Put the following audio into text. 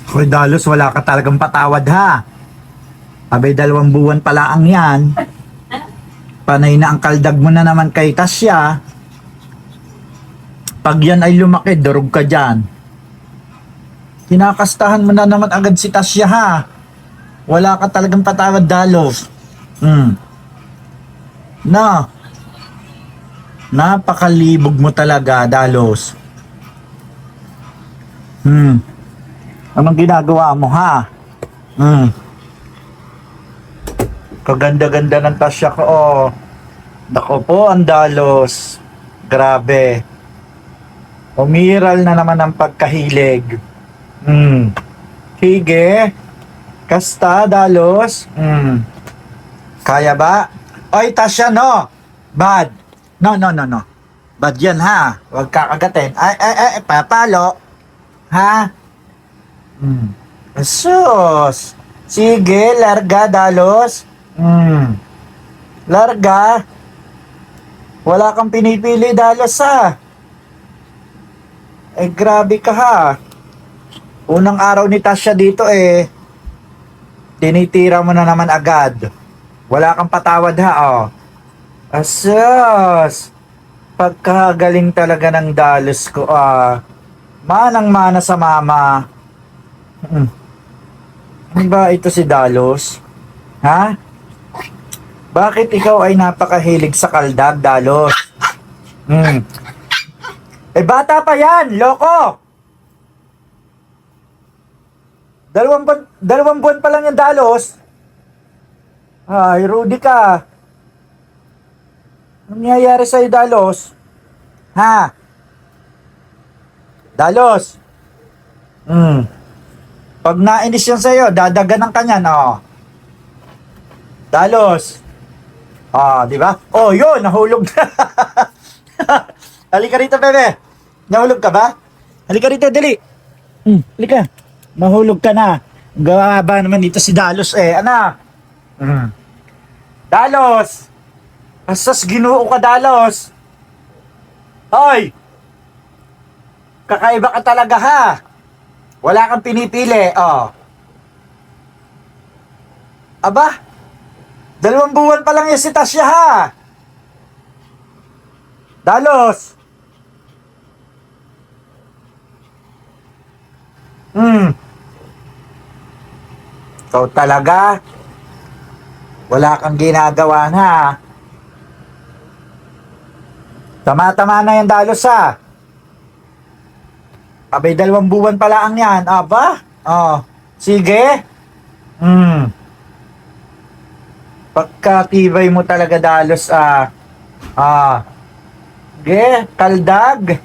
Hoy, Dalos, wala ka talagang patawad ha. Abay, 2 buwan pala ang yan. Panay na ang kaldag mo na naman kay Tasya. Pag yan ay lumaki, durog ka dyan. Kinakastahan mo na naman agad si Tasya ha. Wala ka talagang patawad, Dalos. Na. Napakalibog mo talaga, Dalos. Anong ginagawa mo ha? Kaganda-ganda ng Tasya ko. Oh. Nako po, ang Dalos. Grabe. Umiral na naman ang pagkahilig. Sige. Kasta, Dalos. Kaya ba? Oy, Tasya, no. Bad. No. Bad yan, ha. Huwag kakagatin. Ay, papalo. Ha? Sus. Sige, larga, Dalos. Larga. Wala kang pinipili, Dalos, ha. Eh, grabe ka, ha. Unang araw ni Tasya dito, tinitira mo na naman agad. Wala kang patawad, ha, oh. Asus. Pagkagaling talaga ng Dalos ko, manang-mana sa mama. Ano ba ito si Dalos? Ha? Bakit ikaw ay napakahilig sa kaldag, Dalos? Eh, bata pa yan, loko! 2 buwan pa lang yung Dalos. Ay, Rudy ka. Anong nangyayari sa'yo, Dalos? Ha? Dalos? Pag nainis yan sa'yo, dadaganan ka niyan, oh. Dalos? Di ba? Oh, yun, nahulog na. Halika rito, bebe. Nahulog ka ba? Halika rito, dali. Halika. Nahulog ka na. Gawa ba naman dito si Dalos, anak? Dalos! Asas, Ginoo ka, Dalos. Hoy! Kakaiba ka talaga, ha? Wala kang pinipili, oh. Aba? 2 buwan pa lang yung si Tasya, ha? Dalos! Ikaw talaga? Wala kang ginagawa na. Tama-tama na yan, Dalos, ha? Abay, 2 buwan pala ang yan. Aba? Oh, sige. Pagkatibay mo talaga, Dalos, sige, kaldag.